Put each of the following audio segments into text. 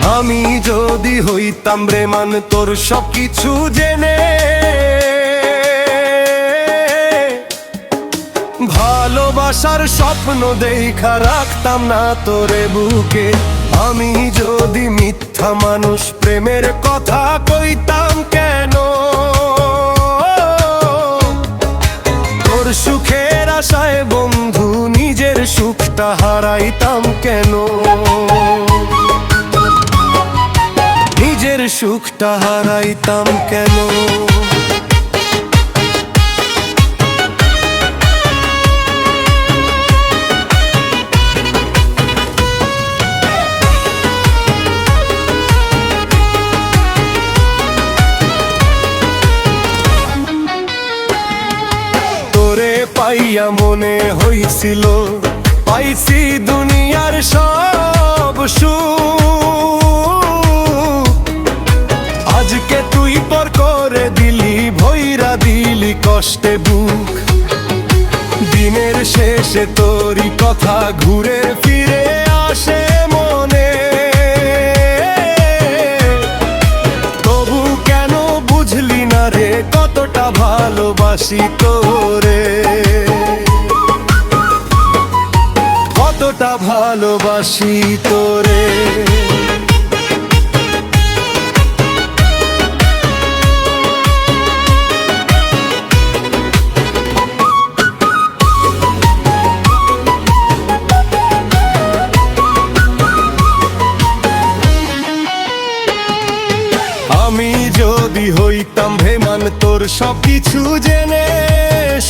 আমি যদি হইতাম বেমান তোর সবকিছু জেনে, ভালোবাসার স্বপ্ন দেখা রাখতাম না তোরে বুকে। আমি যদি মিথ্যা মানুষ প্রেমের কথা কইতাম কেন, তোর সুখের আশায় বন্ধু নিজের সুখটা হারাইতাম কেন, নিজের সুখটা হারাইতাম কেন। পাইয়া মনে হইছিল পাইছি দুনিয়ার সব সুখ, আজকে তুই পর করে দিলি ভইরা দিলি কষ্টে বুক। দিনের শেষে তোরই কথা ঘুরে ফিরে আসে মনে, তবু কেন বুঝলি না রে কতটা ভালোবাসি তোরে, কতটা ভালোবাসি তোরে। আমি যদি হইতাম বেমান তোর সবকিছু জেনে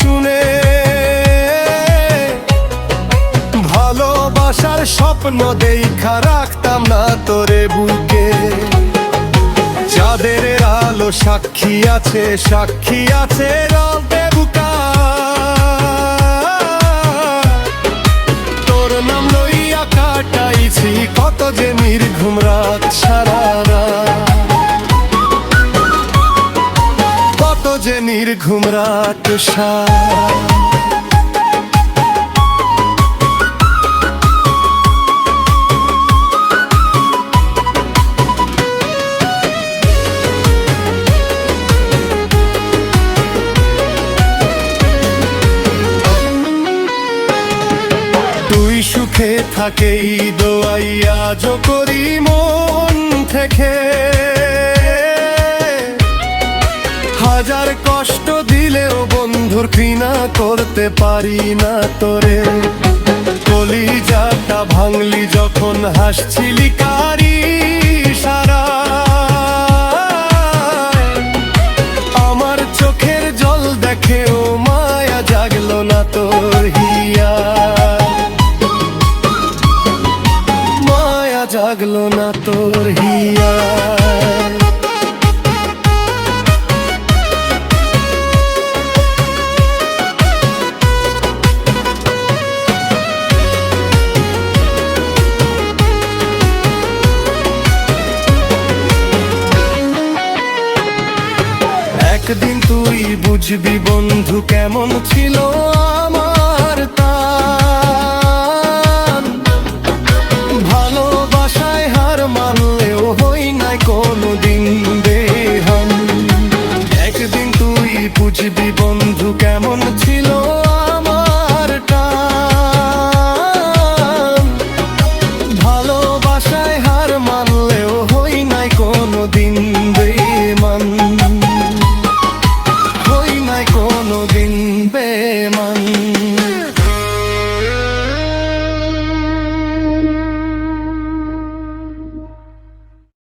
শুনে, ভালোবাসার স্বপ্ন দেখা রাখতাম না তোরে বুকে। চাঁদের আলো সাক্ষী আছে, সাক্ষী আছে রবে বুকা, তোর নাম লইয়া কাটাইছি কত যে নির্ঘুম রাত সারা রাত, কত যে নির্ঘুম রাত সারা। সুখে থাকেই দোয়াই আজ করি মন থেকে, হাজার কষ্ট দিলেও বন্ধুর ঘৃণা করতে পারি না তোরে। কলিজাটা ভাঙলি যখন হাসছিলি কারি সারা, আমার চোখের জল দেখেও মায়া জাগলো না তোর হিয়া, জাগলো না তোর হিয়া। একদিন তুই বুঝবি বন্ধু কেমন ছিল আমার টান, ভালোবাসায় হার মানলেও হই নাই কোনোদিন বেহান। একদিন তুই বুঝবি বন্ধু কেমন ছিল আমার টান, ভালোবাসায় হার মানলেও হই নাই কোনোদিন বেমান, হই নাই কোনোদিন বেমান।